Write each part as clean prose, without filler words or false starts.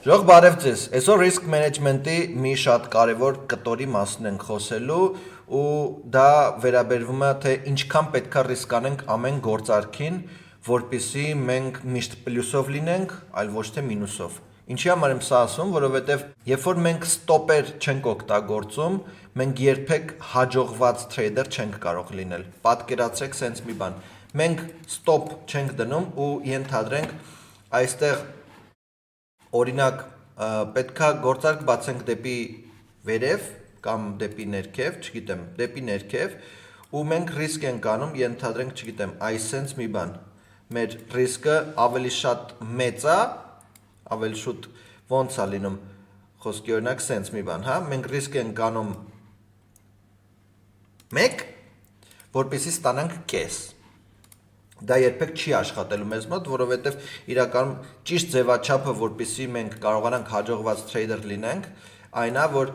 Ժողովուրդ բարև ձեզ։ Այսօր risk management-ի մի շատ կարևոր կտորի մասին ենք խոսելու ու դա վերաբերվում է թե ինչքան պետք է ռիսկ անենք ամեն գործարքին, որպեսզի մենք միշտ պլյուսով լինենք, այլ ոչ թե մինուսով։ Ինչի համար եմ սա ասում, որովհետև երբ որ մենք ստոպեր չենք օգտագործում, մենք երբեք հաջողված տրեյդեր չենք կարող լինել։ Պատկերացրեք սենց մի բան։ Մենք ստոպ չենք դնում ու ենթադրենք այստեղ օրինակ պետքա գործարք բացենք դեպի վերև կամ դեպի ներքև, չգիտեմ, դեպի ներքև ու մենք ռիսկ ենք անում, ենթադրենք, չգիտեմ, այսենց մի բան։ Մեր ռիսկը ավելի շատ մեծ է, ավելի շուտ ոնց է լինում, խոսքի օրինակ սենց մի բան, հա, մենք ռիսկ ենք անում 1, որպեսզի ստանանք կես։ Դա երբեք չի աշխատելու մեզ մոտ, որովհետև իրականում ճիշտ ձևաչափը, որպեսզի մենք կարողանանք հաջողված տրեյդեր լինենք, այն է, որ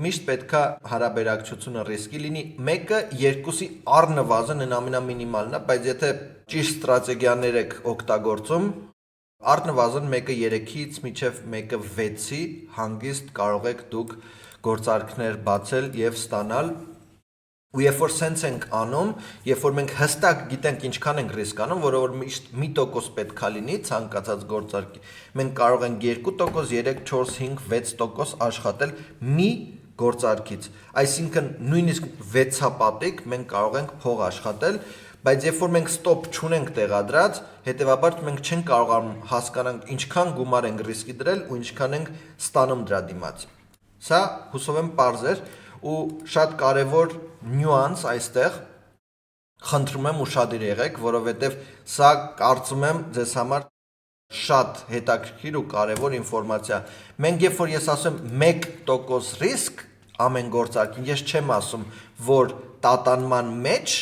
միշտ պետքա հարաբերակցությունը ռիսկի լինի 1-ը 2-ի առնվազն են ամենամինիմալն է, բայց եթե ճիշտ ստրատեգիաներ եք օգտագործում, առնվազն 1-ը 3-ից մինչև 1-ը 6-ի հանգիստ կարող եք դուք գործարքներ բացել եւ ստանալ։ Ու երբ որ սենց ենք անում, երբ որ մենք հստակ գիտենք ինչքան ենք ռիսկ անում, որովհետև միշտ մի տոկոս պետքա լինի ցանկացած գործարքի, մենք կարող ենք 2%, 3, 4, 5, 6% աշխատել մի գործարքից։ Այսինքն նույնիսկ 6-հապատիկ մենք կարող ենք փող աշխատել, բայց երբ որ մենք ստոպ չունենք տեղադրած, հետեւաբար մենք չենք կարողանում հասկանանք ինչքան գումար ենք ռիսկի դրել ու ինչքան ենք ստանում դրա դիմաց։ Սա հուսով եմ պարզ էր ու շատ կարևոր նյուանս այստեղ խնդրում եմ ուշադիր եղեք, որովհետև սա կարծում եմ ձեզ համար շատ հետաքրքիր ու կարևոր ինֆորմացիա։ Մենք երբ որ ես ասում 1% ռիսկ ամեն գործարքին, ես չեմ ասում, որ տատանման մեջ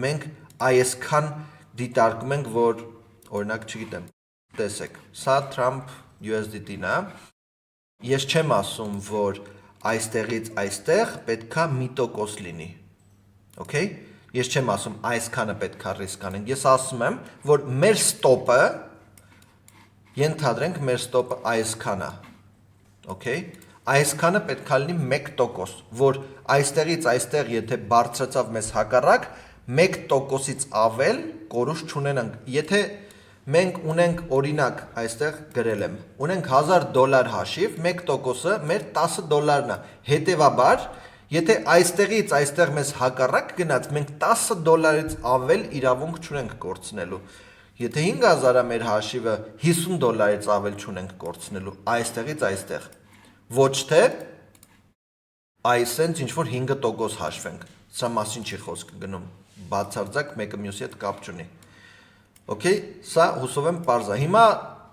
մենք այսքան դիտարկում ենք, որ օրինակ, չգիտեմ, տեսեք, սա Trump USDT-ն է։ Ես չեմ ասում, որ այստեղից այստեղ պետքա մի տոկոս լինի, okay? Ես չեմ ասում այսքանը պետքա ռիսկ անենք, ես ասում եմ, որ մեր ստոպը, ենթադրենք մեր ստոպը այսքան է, okay? Այսքանը պետքա լինի 1%, որ այստեղից այստեղ եթե բարձրացավ մեզ հակառակ, 1%-ից ավել կորուս չունենանք, եթե մենք ունենք օրինակ այստեղ գրել եմ, ունենք $1000 հաշիվ, 1%-ը մեր $10-ն է, հետևաբար, եթե այստեղից այստեղ մեզ հակառակ գնաց, մենք $10-ից ավել իրավունք չունենք կորցնելու, եթե 5000-ը մեր հաշիվը $50-ից ավել չունենք կորցնելու, այստեղից այստեղ, ոչ թե այսենց ինչ-որ 5% հաշվենք, սա մասին չի խոսք գնում, բացարձակ մեկը մյուսի հետ կապ չունի։ Okay, սա հուսով եմ պարզ է։ Հիմա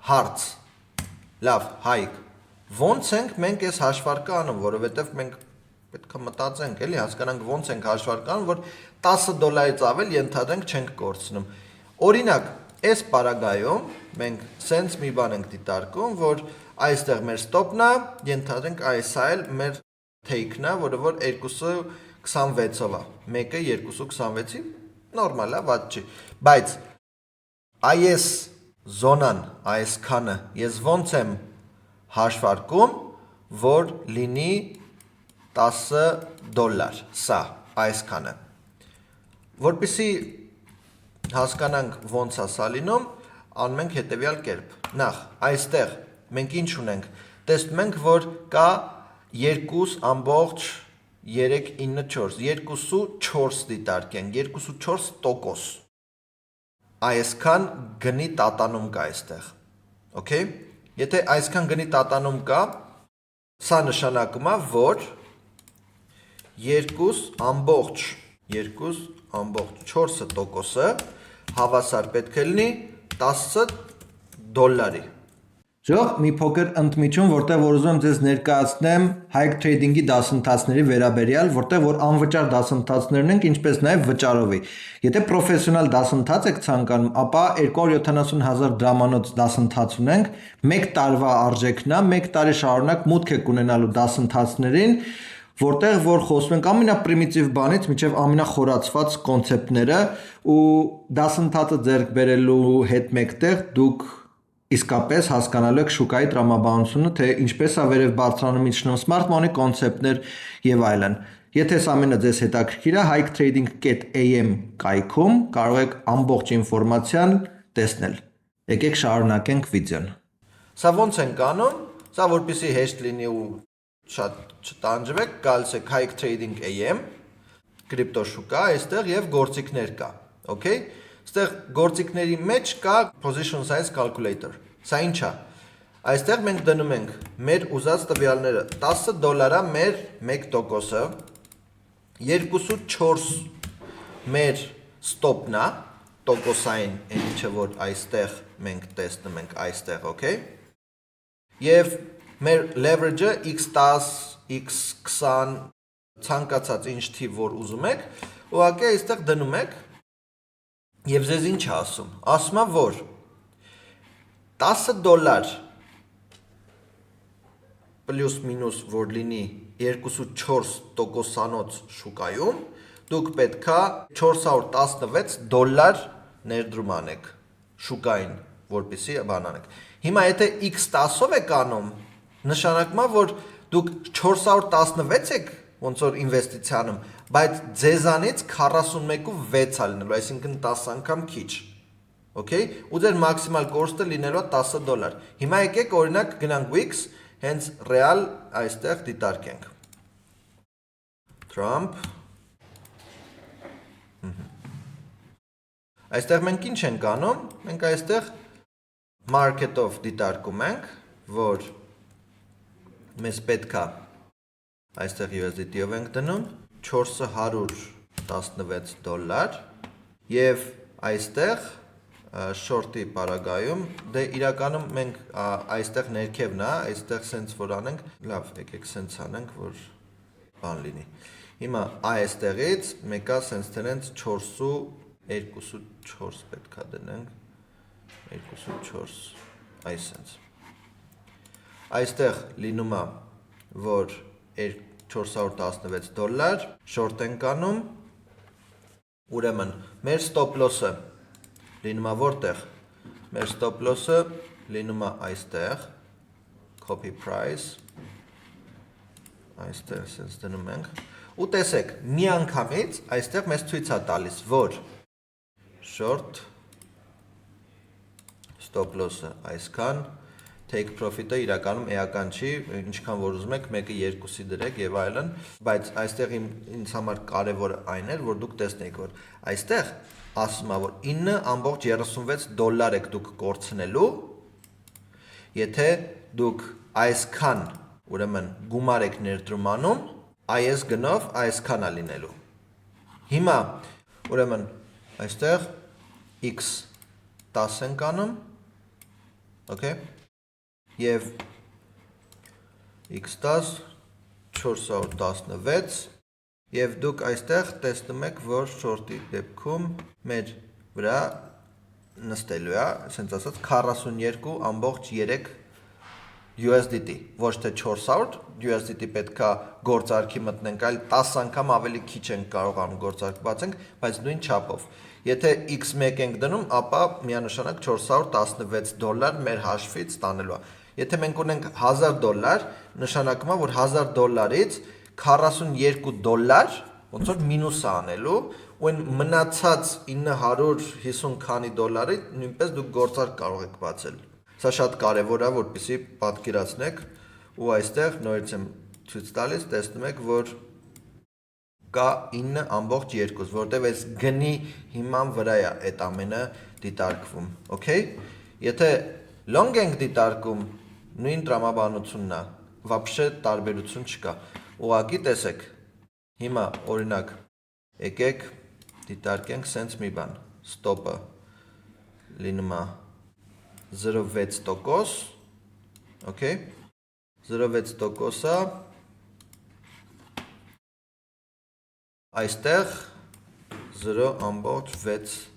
հարց, լավ, Հայկ, ոնց ենք մենք այս հաշվարկը անում, որովհետև մենք պետք է մտածենք, էլի, հասկանանք ոնց ենք հաշվարկը անում, որ $10-ից ավել ենթադրենք չենք կորցնում։ Օրինակ, այս պարագայում մենք սենց մի բան ենք դիտարկում, որ այստեղ մեր ստոպն է, ենթադրենք այսա էլ մեր take-ն է, որը որ 2.26-ով է, 1-ը 2.26-ի, նորմալ է, վատ չի, բայց այս զոնան, այսքանը, ես ոնց եմ հաշվարկում, որ լինի $10, սա, այսքանը։ Որպեսզի հասկանանք ոնց է սա լինում, անում ենք հետևյալ կերպ։ Նախ, այստեղ մենք ինչ ունենք, տեսնում ենք, որ կա 2.394, 2.4 դիտարկենք, 2.4%։ Այսքան գնի տատանում կա այստեղ, okay? Եթե այսքան գնի տատանում կա, սա նշանակում է, որ 2.4%-ը հավասար պետք է լինի $10-ի։ Ժող մի փոքր ընդմիջում, որտեղ որ ուզում եմ ձեզ ներկայացնեմ Hayek Trading-ի դասընթացների վերաբերյալ, որտեղ որ անվճար դասընթացներն են, ինչպես նաև վճարովի։ Եթե պրոֆեսիոնալ դասընթաց եք ցանկանում, ապա 270,000 դրամանոց դասընթաց ունենք, 1 տարվա արժեքն է, 1 տարի շարունակ մուտք եք ունենալու դասընթացներին, որտեղ որ խոսում ենք ամենապրիմիտիվ բանից մինչև ամենախորացված կոնցեպտները ու դասընթացը ձեռք բերելու հետ մեկտեղ դուք իսկապես հասկանալու եք շուկայի տրամաբանությունը, թե ինչպես է վերև բարձրանում իջնում սմարթֆոնի կոնցեպտներ եւ այլն։ Եթե այս ամենը ձեզ հետաքրքիր է, hiketrading.am կայքում կարող եք ամբողջ ինֆորմացիան տեսնել։ Եկեք շարունակենք վիդեոն։ Սա ոնց ենք անում։ Սա որպեսզի հեշտ լինի ու շատ չտանջվեք, գալիս եք hiketrading.am, կրիպտո շուկա, այստեղ եւ գործիքներ կա, okay։ Այստեղ գործիքների մեջ կա position size calculator։ Սա ինչ է։ Այստեղ մենք դնում ենք մեր ուզած տվյալները, $10 մեր 1%-ը, 2.4 մեր stop-ն է, տոկոսային, այն ինչը որ այստեղ մենք տեսնում ենք այստեղ, okay։ Եվ մեր leverage-ը x10, x20 ցանկացած ինչ թիվ որ ուզում եք, ուղղակի այստեղ դնում եք եւ ձեզ ինչ է ասում։ Ասում է որ $10 պլյուս մինուս որ լինի 2.4%-անոց շուկայում, դուք պետքա $416 ներդրում անեք շուկային, որպեսզի բան անեք։ Հիմա եթե x10-ով եք անում, նշանակում է որ դուք 416 եք ոնց որ ինվեստիցիանում, բայց ձեզանից 41.6 է լինելու, այսինքն 10 անգամ քիչ։ Okay, ու ձեր մաքսիմալ կորստը լինելու է $10։ Հիմա եկեք օրինակ գնանք Wix, հենց ռեալ այստեղ դիտարկենք։ Trump։ Այստեղ մենք ինչ ենք անում։ Մենք այստեղ market-ով դիտարկում ենք, որ մեզ պետք է այստեղ USDT-ով ենք դնում $416 եւ այստեղ short-ի պարագայում դե իրականում մենք այստեղ ներքևն է, այստեղ սենց որ անենք, լավ, եկեք սենց անենք, որ բան լինի։ Հիմա այստեղից մեկը սենց տնենք 4.2.4 պետք է դնենք 2.4 այսենց։ Այստեղ լինում է որ $416 short ենք անում, ուրեմն մեր stop loss-ը լինում է որտեղ, մեր stop loss-ը լինում է այստեղ, copy price, այստեղ սենց դնում ենք, ու տեսեք, մի անգամից այստեղ մեզ ցույց է տալիս, որ short stop loss-ը այսքան, take profit-ը իրականում էական չի, ինչքան որ ուզում եք, մեկը 2-ի դրեք եւ այլն, բայց այստեղ ինձ համար կարևորը այն էր, որ դուք տեսնեիք, որ այստեղ ասում է, որ $9.36 եք դուք կորցնելու, եթե դուք այսքան, ուրեմն գումար եք ներդրում անում, այս գնով այսքան է լինելու։ Հիմա, ուրեմն այստեղ x10 ենք անում, okay։ Եվ x10 416 եւ դուք այստեղ տեսնում եք, որ short-ի դեպքում մեր վրա նստելու է, ասենց ասած 42.3 USDT, ոչ թե 400 USDT պետքա գործարքի մտնենք, այլ 10 անգամ ավելի քիչ ենք կարողանում գործարք բացենք, բայց նույն չափով։ Եթե x1 ենք դնում, ապա միանշանակ $416 մեր հաշվից ստանելու է։ Եթե մենք ունենք $1000, նշանակում է, որ $1000-ից $42 ոնց որ մինուս է անելու, ու այն մնացած 950 քանի դոլարի նույնպես դուք գործարք կարող եք բացել։ Սա շատ կարևոր է, որպեսզի պատկերացնեք, ու այստեղ նորից եմ ցույց տալիս, տեսնում եք, որ կա 9.2, որտեղ այս գնի հիման վրա է այդ ամենը դիտարկվում, okay։ Եթե long ենք դիտարկում, նույն տրամաբանությունն է, вообще տարբերություն չկա։ Ուղղակի տեսեք, հիմա օրինակ եկեք դիտարկենք սենց մի բան, stop-ը լինում է 0.6%, okay, 0.6%-ը այստեղ 0.6%,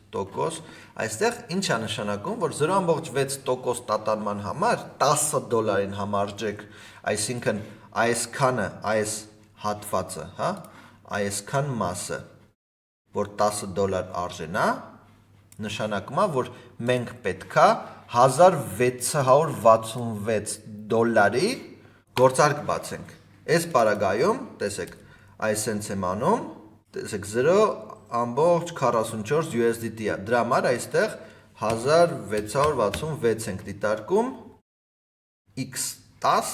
այստեղ ինչ է նշանակում, որ 0.6% տատանման համար $10-ին համարժեք, այսինքն այսքանը, այս հատվածը, հա, այսքան մասը, որ $10 արժենա, նշանակում է, որ մենք պետքա $1666 գործարք բացենք։ Այս պարագայում, տեսեք, այսենց եմ անում, տեսեք 0.44 USDT է։ Դրա համար այստեղ 1666 ենք դիտարկում x10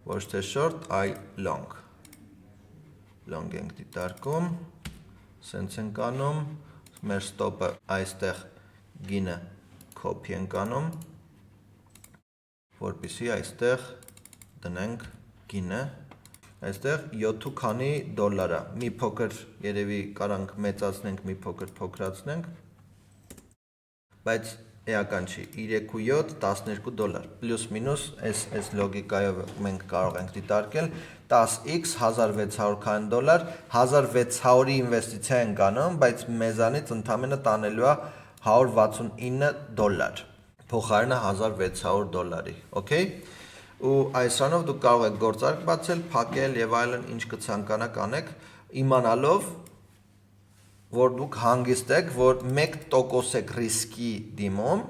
ոչ թե short, այլ long։ Long ենք դիտարկում, սենց ենք անում, մեր stop-ը այստեղ գինը copy ենք անում, որպեսզի այստեղ դնենք գինը, այստեղ 7 քանի դոլար է, մի փոքր երևի կարանք մեծացնենք, մի փոքր փոքրացնենք, բայց էական չի, 3.7 $12, պլյուս մինուս այս լոգիկայով մենք կարող ենք դիտարկել 10x 1600 քանի դոլար, 1600-ի ինվեստիցիա ենք անում, բայց մեզանից ընդամենը տանելու է $169, փոխարենը $1600, okay? Ու այսրանով դուք կարող եք գործարք բացել, փակել եւ այլն, ինչ կցանկանաք անեք, իմանալով, որ դուք հանգիստ եք, որ 1% եք ռիսկի դիմում,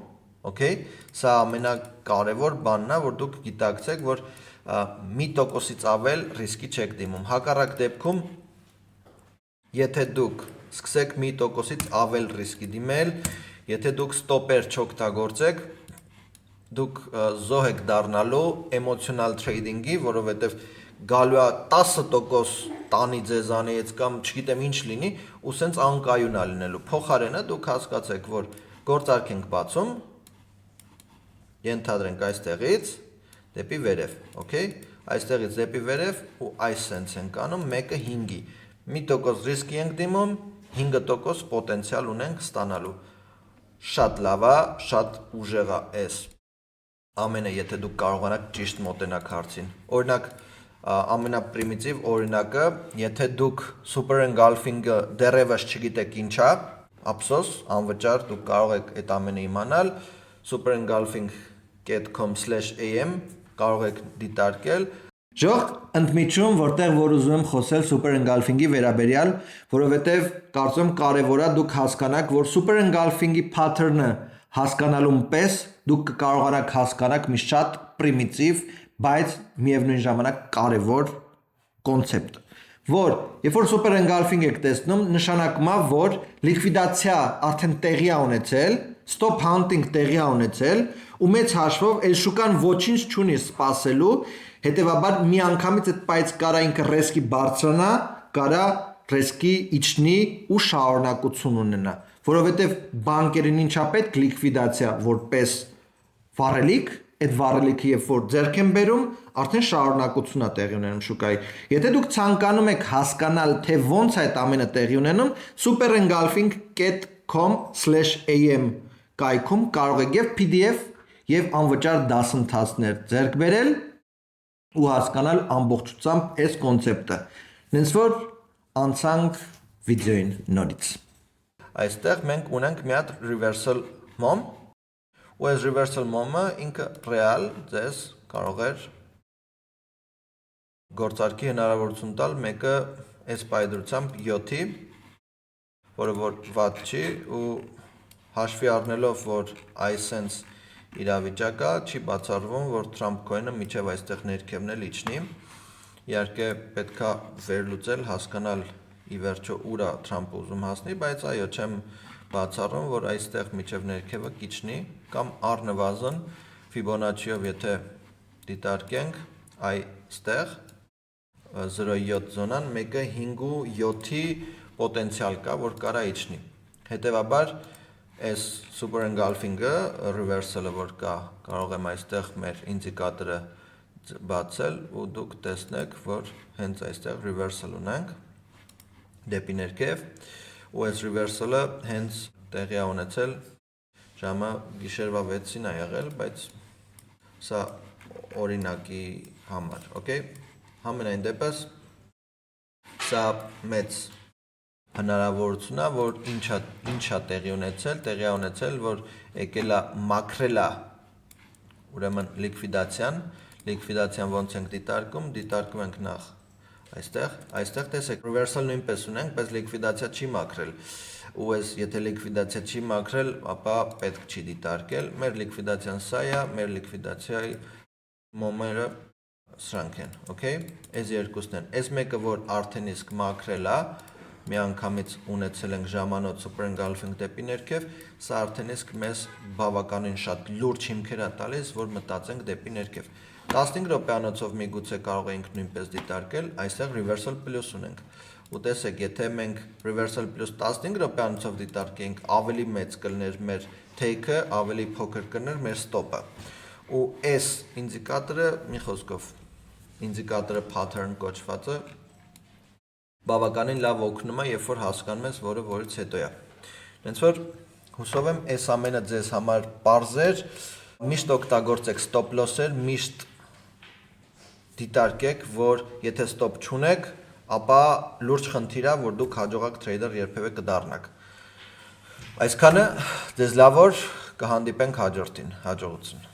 okay? Սա ամենակարևոր բանն է, որ դուք գիտակցեք, որ 1%-ից ավել ռիսկի չեք դիմում։ Հակառակ դեպքում, եթե դուք սկսեք 1%-ից ավել ռիսկի դիմել, եթե դուք ստոպեր չօգտագործեք, դուք զոհ եք դառնալու էմոցիոնալ թրեյդինգի, որովհետև գալու է 10% տանի ձեզանից կամ չգիտեմ ինչ լինի, ու սենց անկայուն է լինելու։ Փոխարենը դուք հասկացեք, որ գործարք ենք բացում, ենթադրենք այստեղից դեպի վերև, okay? Այստեղից դեպի վերև ու այս սենց ենք անում, մեկը 5-ի, 1% ռիսկի ենք դիմում, 5% պոտենցիալ ունենք ստանալու։ Շատ լավ է, շատ ուժեղ է այս ամենը, եթե դուք կարողանաք ճիշտ մոտենաք հարցին։ Օրինակ, ամենապրիմիտիվ օրինակը, եթե դուք super engulfing-ը դեռևս չգիտեք ինչ է, ափսոս, անվճար դուք կարող եք այդ ամենը իմանալ, superengulfing.com/am կարող եք դիտարկել։ Ժող ընդմիջում, որտեղ որ ուզում եմ խոսել super engulfing-ի վերաբերյալ, որովհետև կարծում կարևոր է դուք հասկանաք, որ super engulfing-ի pattern-ը հասկանալուն պես դուք կկարողանաք հասկանաք մի շատ պրիմիտիվ, բայց միևնույն ժամանակ կարևոր կոնցեպտ, որ երբ որ super engulfing եք տեսնում, նշանակում է, որ լիկվիդացիա արդեն տեղի է ունեցել, stop hunting տեղի է ունեցել, ու մեծ հաշվով այս շուկան ոչինչ չունի սպասելու, հետևաբար մի անգամից այդ պայծ կարա ինքը ռեսկի բարձրանա, կարա ռեսկի իջնի ու շարունակություն ունենա, որովհետև բանկերին ինչա պետք լիկվիդացիա որպես վառելիք, այդ վառելիքը երբ որ ձեռք են բերում, արդեն շարունակություն է տեղի ունենում շուկայի։ Եթե դուք ցանկանում եք հասկանալ, թե ոնց է այդ ամենը տեղի ունենում, superengulfing.com/am կայքում կարող եք եւ PDF եւ անվճար դասընթացներ ձեռք բերել ու հասկանալ ամբողջությամբ այս կոնցեպտը։ Նենց որ անցանք վիդեոին նորից։ Այստեղ մենք ունենք մի հատ reversal mom, ու այս reversal mom-ը ինքը ռեալ ձեզ կարող էր գործարքի հնարավորություն տալ, մեկը այս պայդրությամբ 7-ի, որը որ վատ չի, ու հաշվի առնելով, որ այսենց իրավիճակա, չի բացառվում, որ Trump coin-ը միջև այստեղ ներքևն էլ իջնի, իհարկե պետքա վերլուծել, հասկանալ ի վերջո ուր է Trump-ը ուզում հասնի, բայց այո, չեմ բացառում, որ այստեղ միջև ներքևը կիջնի, կամ առնվազն Fibonacci-ով եթե դիտարկենք այստեղ 0.7 զոնան, մեկը 5.7-ի պոտենցիալ կա, որ կարա իջնի։ Հետևաբար այս super engulfing-ը, reversal-ը, որ կա, կարող եմ այստեղ մեր ինդիկատորը բացել ու դուք տեսնեք, որ հենց այստեղ reversal ունենք դեպի ներքև, ու այս reversal-ը հենց տեղի է ունեցել ժամը գիշերվա 6-ին է եղել, բայց սա օրինակի համար, okay? Համենայն դեպս սա մեծ հնարավորություն է, որ ինչա տեղի ունեցել, որ եկել է մաքրել է ուրեմն լիկվիդացիան ոնց ենք դիտարկում ենք նախ այստեղ տեսեք, reversal նույնպես ունենք, բայց լիկվիդացիա չի մաքրել, ու այս եթե լիկվիդացիա չի մաքրել, ապա պետք չի դիտարկել։ Մեր լիկվիդացիան սա է, մեր լիկվիդացիայի մոմերը սրանք են, okay։ Այս երկուսն են։ Այս մեկը, որ արդեն իսկ մաքրել է, միանգամից ունեցել ենք ժամանոց super engulfing դեպի ներքև, սա արդեն իսկ մեզ բավականին շատ լուրջ հիմքեր է տալիս, որ մտածենք դեպի ներքև։ 15 րոպեանոցով միգուցե կարող էինք նույնպես դիտարկել, այստեղ reversal plus ունենք։ Ու տեսեք, եթե մենք reversal plus 15 րոպեանոցով դիտարկեինք, ավելի մեծ կլներ մեր take-ը, ավելի փոքր կլներ մեր stop-ը։ Ու այս ինդիկատորը, մի խոսքով, ինդիկատորը pattern կոչվածը բավականին լավ օգնում է, երբ որ հասկանում ես, որը որից հետո է։ Հենց որ հուսով եմ, այս ամենը ձեզ համար պարզ էր, միշտ օգտագործեք stop loss-եր, միշտ դիտարկեք, որ եթե stop չունեք, ապա լուրջ խնդիր է, որ դուք հաջողակ trader երբևէ կդառնաք։ Այսքանը, ձեզ լավ օր, կհանդիպենք հաջորդին, հաջողություն։